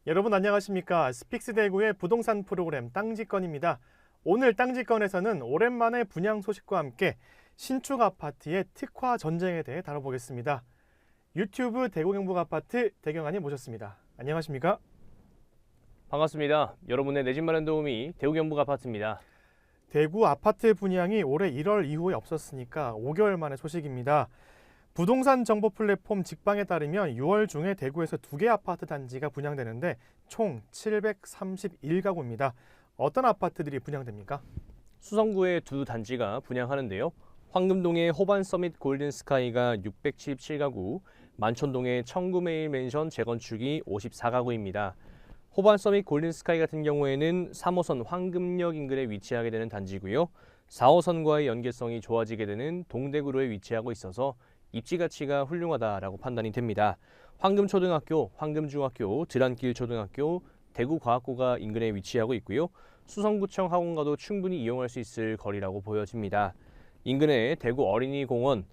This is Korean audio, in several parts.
여러분 안녕하십니까? 스픽스대구의 부동산 프로그램 땅지건입니다. 오늘 땅지건에서는 오랜만에 분양 소식과 함께 신축 아파트의 특화 전쟁에 대해 다뤄보겠습니다. 유튜브 대구경북아파트 대경환이 모셨습니다. 안녕하십니까? 반갑습니다. 여러분의 내 집 마련 도우미 대구경북아파트입니다. 대구 아파트 분양이 올해 1월 이후에 없었으니까 5개월 만의 소식입니다. 부동산 정보 플랫폼 직방에 따르면 6월 중에 대구에서 2개 아파트 단지가 분양되는데 총 731가구입니다. 어떤 아파트들이 분양됩니까? 수성구의 두 단지가 분양하는데요. 황금동의 호반 서밋 골든 스카이가 677가구, 만촌동의 청구메일 맨션 재건축이 54가구입니다. 호반 서밋 골든 스카이 같은 경우에는 3호선 황금역 인근에 위치하게 되는 단지고요. 4호선과의 연계성이 좋아지게 되는 동대구로에 위치하고 있어서 입지 가치가 훌륭하다라고 판단이 됩니다. 황금초등학교, 황금중학교, 드란길초등학교, 대구과학고가 인근에 위치하고 있고요. 수성구청 학원가도 충분히 이용할 수 있을 거리라고 보여집니다. 인근에 대구 어린이공원,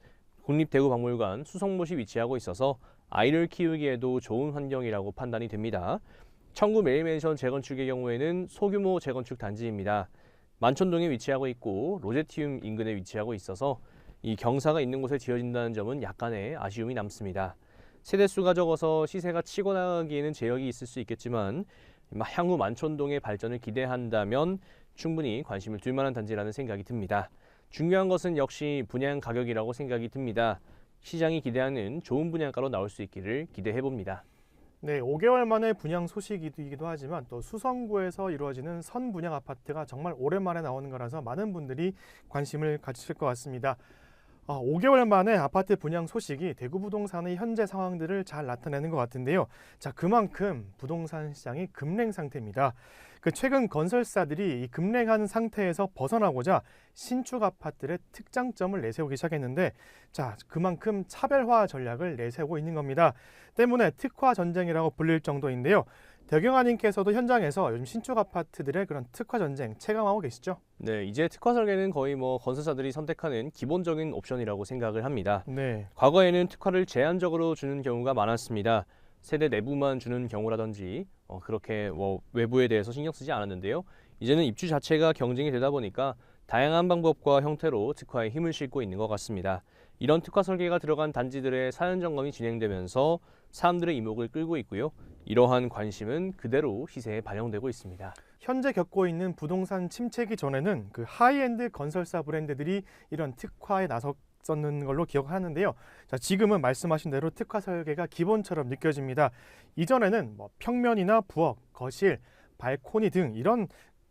국립대구박물관, 수성못이 위치하고 있어서 아이를 키우기에도 좋은 환경이라고 판단이 됩니다. 청구 메일맨션 재건축의 경우에는 소규모 재건축 단지입니다. 만촌동에 위치하고 있고 로제티움 인근에 위치하고 있어서 이 경사가 있는 곳에 지어진다는 점은 약간의 아쉬움이 남습니다. 세대수가 적어서 시세가 치고 나가기에는 제약이 있을 수 있겠지만 향후 만촌동의 발전을 기대한다면 충분히 관심을 둘 만한 단지라는 생각이 듭니다. 중요한 것은 역시 분양 가격이라고 생각이 듭니다. 시장이 기대하는 좋은 분양가로 나올 수 있기를 기대해봅니다. 네, 5개월 만에 분양 소식이기도 하지만 또 수성구에서 이루어지는 선분양 아파트가 정말 오랜만에 나오는 거라서 많은 분들이 관심을 가지실 것 같습니다. 5개월 만에 아파트 분양 소식이 대구 부동산의 현재 상황들을 잘 나타내는 것 같은데요. 자, 그만큼 부동산 시장이 급냉 상태입니다. 최근 건설사들이 이 급냉한 상태에서 벗어나고자 신축 아파트의 특장점을 내세우기 시작했는데, 자, 그만큼 차별화 전략을 내세우고 있는 겁니다. 때문에 특화 전쟁이라고 불릴 정도인데요. 대경환님께서도 현장에서 요즘 신축 아파트들의 그런 특화 전쟁 체감하고 계시죠? 네, 이제 특화 설계는 거의 건설사들이 선택하는 기본적인 옵션이라고 생각을 합니다. 네. 과거에는 특화를 제한적으로 주는 경우가 많았습니다. 세대 내부만 주는 경우라든지 그렇게 외부에 대해서 신경 쓰지 않았는데요. 이제는 입주 자체가 경쟁이 되다 보니까 다양한 방법과 형태로 특화에 힘을 싣고 있는 것 같습니다. 이런 특화 설계가 들어간 단지들의 사전 점검이 진행되면서 사람들의 이목을 끌고 있고요. 이러한 관심은 그대로 시세에 반영되고 있습니다. 현재 겪고 있는 부동산 침체기 전에는 그 하이엔드 건설사 브랜드들이 이런 특화에 나섰었는 걸로 기억하는데요. 자, 지금은 말씀하신 대로 특화 설계가 기본처럼 느껴집니다. 이전에는 평면이나 부엌, 거실, 발코니 등 이런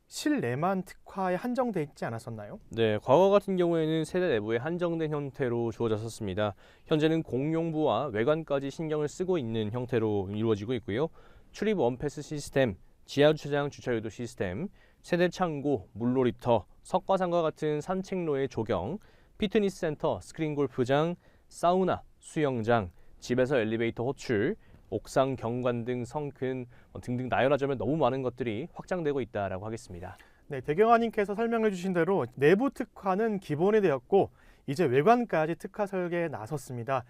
실내만 특화에 한정돼 있지 않았었나요? 네, 과거 같은 경우에는 세대 내부에 한정된 형태로 주어졌었습니다. 현재는 공용부와 외관까지 신경을 쓰고 있는 형태로 이루어지고 있고요. 출입 원패스 시스템, 지하주차장 주차유도 시스템, 세대 창고, 물놀이터, 석가상과 같은 산책로의 조경, 피트니스 센터, 스크린 골프장, 사우나, 수영장, 집에서 엘리베이터 호출, 옥상 경관 등 성큰 등등 나열하자면 너무 많은 것들이 확장되고 있다라고 하겠습니다. 네, 대경환님께서 설명해 주신 대로 내부 특화는 기본이 되었고 이제 외관까지 특화 설계에 나섰습니다.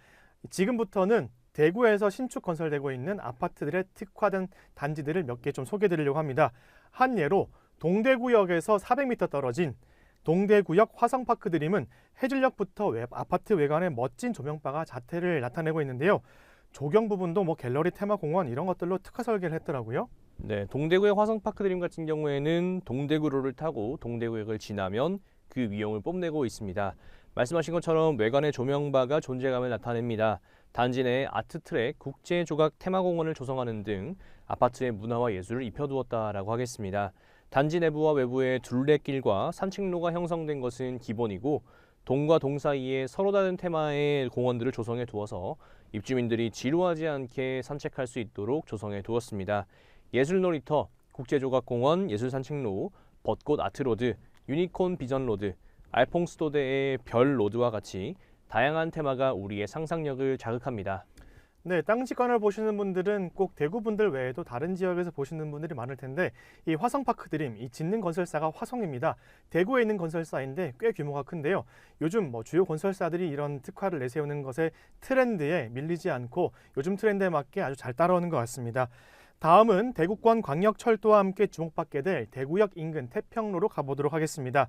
지금부터는 대구에서 신축 건설되고 있는 아파트들의 특화된 단지들을 몇 개 좀 소개해 드리려고 합니다. 한 예로 동대구역에서 400m 떨어진 동대구역 화성파크 드림은 해질녘부터 아파트 외관에 멋진 조명바가 자태를 나타내고 있는데요. 조경 부분도 갤러리 테마공원 이런 것들로 특화 설계를 했더라고요. 네, 동대구의 화성파크 드림 같은 경우에는 동대구로를 타고 동대구역을 지나면 그 위용을 뽐내고 있습니다. 말씀하신 것처럼 외관의 조명바가 존재감을 나타냅니다. 단지 내 아트트랙, 국제조각 테마공원을 조성하는 등 아파트의 문화와 예술을 입혀두었다라고 하겠습니다. 단지 내부와 외부의 둘레길과 산책로가 형성된 것은 기본이고 동과 동 사이에 서로 다른 테마의 공원들을 조성해 두어서 입주민들이 지루하지 않게 산책할 수 있도록 조성해 두었습니다. 예술놀이터, 국제조각공원, 예술산책로, 벚꽃 아트로드, 유니콘 비전로드, 알퐁스토대의 별로드와 같이 다양한 테마가 우리의 상상력을 자극합니다. 네, 땅 직관을 보시는 분들은 꼭 대구 분들 외에도 다른 지역에서 보시는 분들이 많을 텐데 이 화성파크 드림, 이 짓는 건설사가 화성입니다. 대구에 있는 건설사인데 꽤 규모가 큰데요. 요즘 주요 건설사들이 이런 특화를 내세우는 것에 트렌드에 밀리지 않고 요즘 트렌드에 맞게 아주 잘 따라오는 것 같습니다. 다음은 대구권 광역철도와 함께 주목받게 될 대구역 인근 태평로로 가보도록 하겠습니다.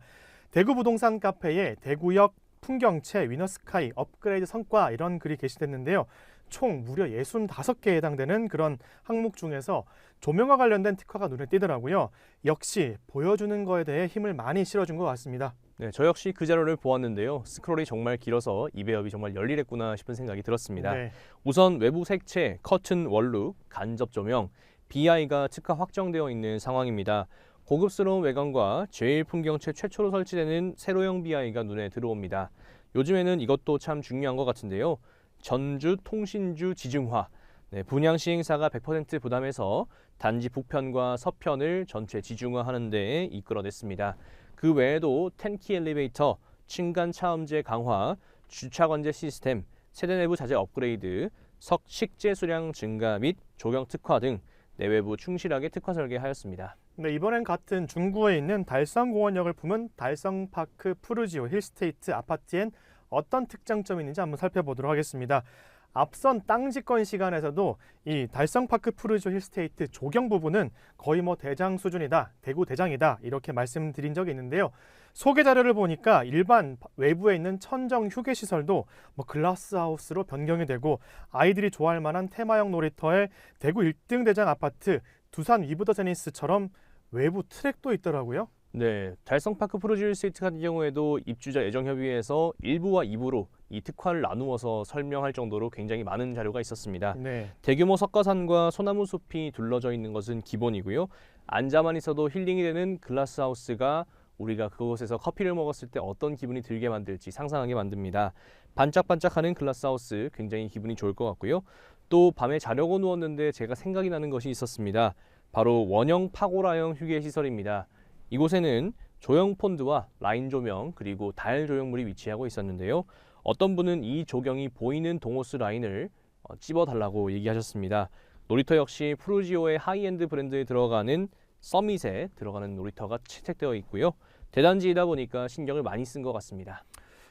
대구 부동산 카페에 대구역 풍경채 위너스카이 업그레이드 성과 이런 글이 게시됐는데요. 총 무려 65개에 해당되는 그런 항목 중에서 조명과 관련된 특화가 눈에 띄더라고요. 역시 보여주는 거에 대해 힘을 많이 실어준 것 같습니다. 네, 저 역시 그 자료를 보았는데요. 스크롤이 정말 길어서 이 배엽이 정말 열일했구나 싶은 생각이 들었습니다. 네. 우선 외부 색채, 커튼 원룩, 간접 조명, BI가 특화 확정되어 있는 상황입니다. 고급스러운 외관과 제일 풍경채 최초로 설치되는 세로형 BI가 눈에 들어옵니다. 요즘에는 이것도 참 중요한 것 같은데요. 전주 통신주 지중화, 분양 시행사가 100% 부담해서 단지 북편과 서편을 전체 지중화하는 데 이끌어냈습니다. 그 외에도 텐키 엘리베이터, 층간 차음제 강화, 주차 관제 시스템, 세대 내부 자재 업그레이드, 식재 수량 증가 및 조경 특화 등 내외부 충실하게 특화 설계하였습니다. 네, 이번엔 같은 중구에 있는 달성공원역을 품은 달성파크 푸르지오 힐스테이트 아파트엔 어떤 특장점이 있는지 한번 살펴보도록 하겠습니다. 앞선 땅 집권 시간에서도 이 달성파크 푸르지오 힐스테이트 조경 부분은 거의 뭐 대장 수준이다, 대구 대장이다 이렇게 말씀드린 적이 있는데요. 소개 자료를 보니까 일반 외부에 있는 천정 휴게 시설도 뭐 글라스하우스로 변경이 되고 아이들이 좋아할 만한 테마형 놀이터에 대구 1등 대장 아파트 두산 위브더 제니스처럼 외부 트랙도 있더라고요. 네, 달성파크 프로지오 스테이트 같은 경우에도 입주자 애정협의회에서 1부와 2부로 이 특화를 나누어서 설명할 정도로 굉장히 많은 자료가 있었습니다. 네. 대규모 석가산과 소나무 숲이 둘러져 있는 것은 기본이고요. 앉아만 있어도 힐링이 되는 글라스하우스가 우리가 그곳에서 커피를 먹었을 때 어떤 기분이 들게 만들지 상상하게 만듭니다. 반짝반짝하는 글라스하우스 굉장히 기분이 좋을 것 같고요. 또 밤에 자려고 누웠는데 제가 생각이 나는 것이 있었습니다. 바로 원형 파고라형 휴게 시설입니다. 이곳에는 조형 폰드와 라인 조명 그리고 달 조형물이 위치하고 있었는데요. 어떤 분은 이 조경이 보이는 동호수 라인을 찝어달라고 얘기하셨습니다. 놀이터 역시 프루지오의 하이엔드 브랜드에 들어가는 서밋에 들어가는 놀이터가 채택되어 있고요. 대단지이다 보니까 신경을 많이 쓴 것 같습니다.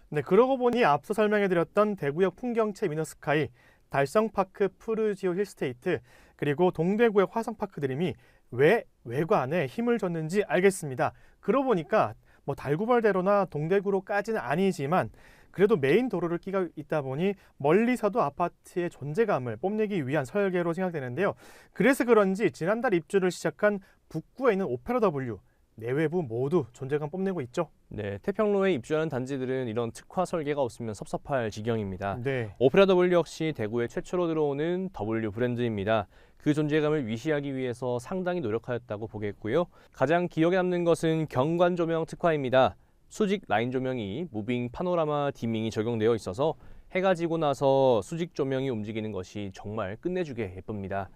네, 그러고 보니 앞서 설명해드렸던 대구역 풍경채 위너스카이, 달성파크 푸르지오 힐스테이트, 그리고 동대구역 화성파크 드림이 왜 외관에 힘을 줬는지 알겠습니다. 그러고 보니까 뭐 달구벌대로나 동대구로까지는 아니지만 그래도 메인 도로를 끼고 있다 보니 멀리서도 아파트의 존재감을 뽐내기 위한 설계로 생각되는데요. 그래서 그런지 지난달 입주를 시작한 북구에 있는 오페라 W, 내외부 모두 존재감 뽐내고 있죠. 네, 태평로에 입주하는 단지들은 이런 특화 설계가 없으면 섭섭할 지경입니다. 네. 오페라 W 역시 대구에 최초로 들어오는 W 브랜드입니다. 그 존재감을 위시하기 위해서 상당히 노력하였다고 보겠고요. 가장 기억에 남는 것은 경관 조명 특화입니다. 수직 라인 조명이 무빙 파노라마 디밍이 적용되어 있어서 해가 지고 나서 수직 조명이 움직이는 것이 정말 끝내주게 예쁩니다.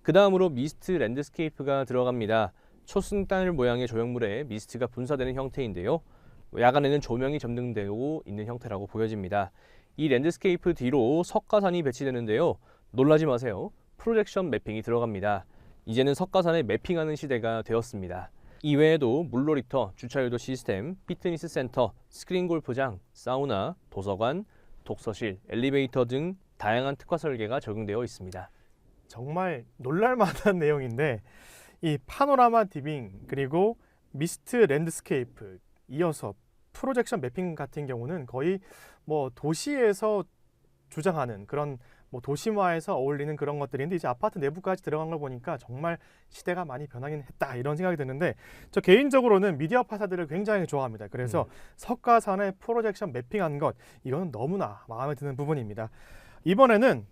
그 다음으로 미스트 랜드스케이프가 들어갑니다. 초승달 모양의 조형물에 미스트가 분사되는 형태인데요. 야간에는 조명이 점등되고 있는 형태라고 보여집니다. 이 랜드스케이프 뒤로 석가산이 배치되는데요. 놀라지 마세요. 프로젝션 매핑이 들어갑니다. 이제는 석가산에 매핑하는 시대가 되었습니다. 이외에도 물놀이터, 주차유도 시스템, 피트니스 센터, 스크린 골프장, 사우나, 도서관, 독서실, 엘리베이터 등 다양한 특화 설계가 적용되어 있습니다. 정말 놀랄만한 내용인데 이 파노라마 디빙 그리고 미스트 랜드스케이프 이어서 프로젝션 매핑 같은 경우는 거의 뭐 도시에서 주장하는 그런 뭐 도심화에서 어울리는 그런 것들인데 이제 아파트 내부까지 들어간 걸 보니까 정말 시대가 많이 변하긴 했다 이런 생각이 드는데 저 개인적으로는 미디어 파사드를 굉장히 좋아합니다. 그래서 석가산에 프로젝션 매핑한 것 이거는 너무나 마음에 드는 부분입니다. 이번에는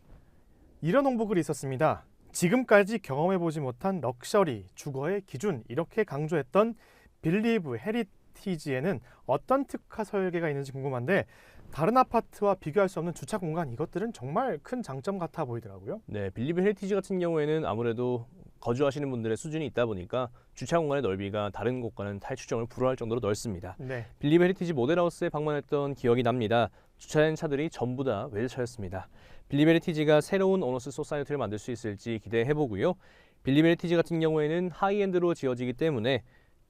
이런 홍보글이 있었습니다. 지금까지 경험해보지 못한 럭셔리, 주거의 기준 이렇게 강조했던 빌리브 헤리티지에는 어떤 특화 설계가 있는지 궁금한데 다른 아파트와 비교할 수 없는 주차 공간 이것들은 정말 큰 장점 같아 보이더라고요. 네, 빌리브 헤리티지 같은 경우에는 아무래도 거주하시는 분들의 수준이 있다 보니까 주차 공간의 넓이가 다른 곳과는 탈추정을 불허할 정도로 넓습니다. 네. 빌리브 헤리티지 모델하우스에 방문했던 기억이 납니다. 주차된 차들이 전부 다 외제차였습니다. 빌리브 헤리티지가 새로운 오너스 소사이어티를 만들 수 있을지 기대해보고요. 빌리브 헤리티지 같은 경우에는 하이엔드로 지어지기 때문에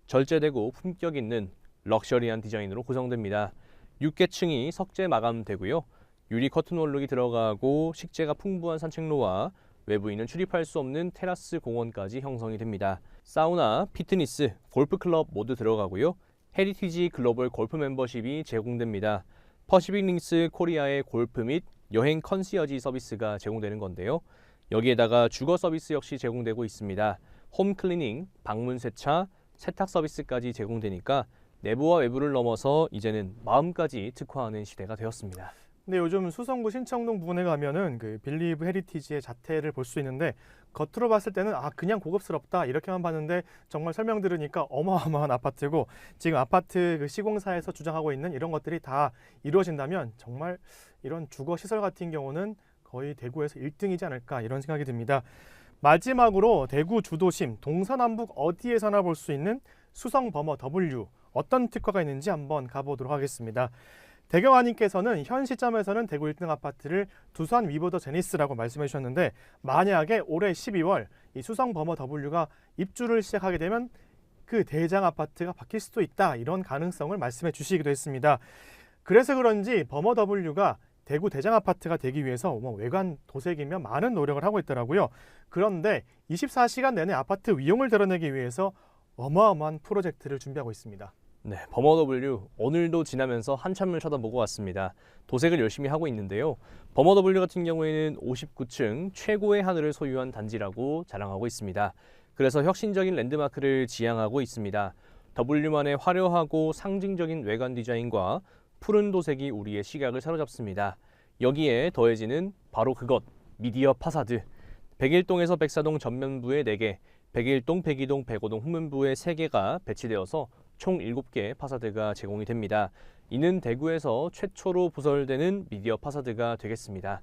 절제되고 품격 있는 럭셔리한 디자인으로 구성됩니다. 6계층이 석재 마감되고요. 유리 커튼 원룩이 들어가고 식재가 풍부한 산책로와 외부인은 출입할 수 없는 테라스 공원까지 형성이 됩니다. 사우나, 피트니스, 골프클럽 모두 들어가고요. 헤리티지 글로벌 골프 멤버십이 제공됩니다. 퍼시픽 링스 코리아의 골프 및 여행 컨시어지 서비스가 제공되는 건데요. 여기에다가 주거 서비스 역시 제공되고 있습니다. 홈 클리닝, 방문 세차, 세탁 서비스까지 제공되니까 내부와 외부를 넘어서 이제는 마음까지 특화하는 시대가 되었습니다. 근데 요즘 수성구 신청동 부근에 가면은 그 빌리브 헤리티지의 자태를 볼 수 있는데 겉으로 봤을 때는 그냥 고급스럽다 이렇게만 봤는데 정말 설명 들으니까 어마어마한 아파트고 지금 아파트 그 시공사에서 주장하고 있는 이런 것들이 다 이루어진다면 정말 이런 주거 시설 같은 경우는 거의 대구에서 1등이지 않을까 이런 생각이 듭니다. 마지막으로 대구 주도심 동서남북 어디에서나 볼 수 있는 수성버머 W 어떤 특화가 있는지 한번 가보도록 하겠습니다. 대경아님께서는 현 시점에서는 대구 1등 아파트를 두산 위버더 제니스라고 말씀해 주셨는데 만약에 올해 12월 이 수성 버머 W가 입주를 시작하게 되면 그 대장 아파트가 바뀔 수도 있다 이런 가능성을 말씀해 주시기도 했습니다. 그래서 그런지 버머 W가 대구 대장 아파트가 되기 위해서 외관 도색이며 많은 노력을 하고 있더라고요. 그런데 24시간 내내 아파트 위용을 드러내기 위해서 어마어마한 프로젝트를 준비하고 있습니다. 네, 버머 W 오늘도 지나면서 한참을 쳐다보고 왔습니다. 도색을 열심히 하고 있는데요. 버머 W 같은 경우에는 59층 최고의 하늘을 소유한 단지라고 자랑하고 있습니다. 그래서 혁신적인 랜드마크를 지향하고 있습니다. W만의 화려하고 상징적인 외관 디자인과 푸른 도색이 우리의 시각을 사로잡습니다. 여기에 더해지는 바로 그것, 미디어 파사드. 백일동에서 백사동 전면부에 4개, 백일동, 백이동, 백오동 후면부에 3개가 배치되어서 총 7개의 파사드가 제공이 됩니다. 이는 대구에서 최초로 부설되는 미디어 파사드가 되겠습니다.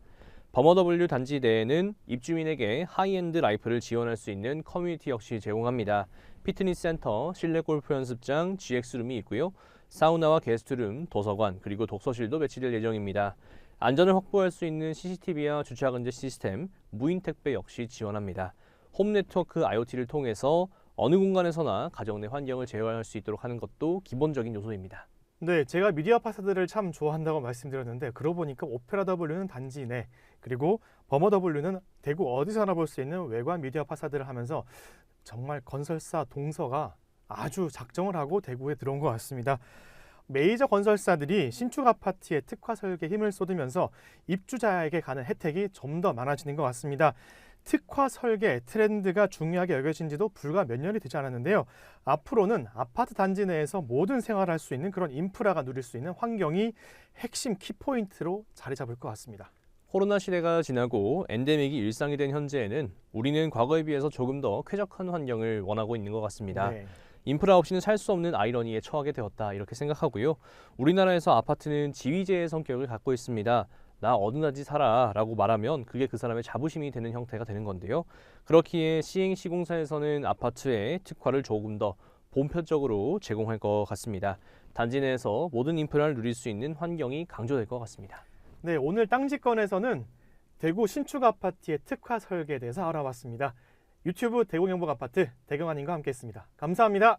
버머 W 단지 내에는 입주민에게 하이엔드 라이프를 지원할 수 있는 커뮤니티 역시 제공합니다. 피트니스 센터, 실내 골프 연습장, GX룸이 있고요. 사우나와 게스트룸, 도서관, 그리고 독서실도 배치될 예정입니다. 안전을 확보할 수 있는 CCTV와 주차 금지 시스템, 무인 택배 역시 지원합니다. 홈 네트워크 IoT를 통해서 어느 공간에서나 가정 내 환경을 제어할 수 있도록 하는 것도 기본적인 요소입니다. 네, 제가 미디어 파사드를 참 좋아한다고 말씀드렸는데 그러고 보니까 오페라 W는 단지 내 그리고 버머 W는 대구 어디서나 볼 수 있는 외관 미디어 파사드를 하면서 정말 건설사 동서가 아주 작정을 하고 대구에 들어온 것 같습니다. 메이저 건설사들이 신축 아파트의 특화 설계에 힘을 쏟으면서 입주자에게 가는 혜택이 좀 더 많아지는 것 같습니다. 특화 설계 트렌드가 중요하게 여겨진 지도 불과 몇 년이 되지 않았는데요. 앞으로는 아파트 단지 내에서 모든 생활을 할 수 있는 그런 인프라가 누릴 수 있는 환경이 핵심 키포인트로 자리 잡을 것 같습니다. 코로나 시대가 지나고 엔데믹이 일상이 된 현재에는 우리는 과거에 비해서 조금 더 쾌적한 환경을 원하고 있는 것 같습니다. 네. 인프라 없이는 살 수 없는 아이러니에 처하게 되었다 이렇게 생각하고요. 우리나라에서 아파트는 지위제의 성격을 갖고 있습니다. 나 어느 단지 살아 라고 말하면 그게 그 사람의 자부심이 되는 형태가 되는 건데요. 그렇기에 시행시공사에서는 아파트의 특화를 조금 더 본편적으로 제공할 것 같습니다. 단지 내에서 모든 인프라를 누릴 수 있는 환경이 강조될 것 같습니다. 네, 오늘 땅지권에서는 대구 신축 아파트의 특화 설계에 대해서 알아봤습니다. 유튜브 대구경북 아파트 대경환님과 함께했습니다. 감사합니다.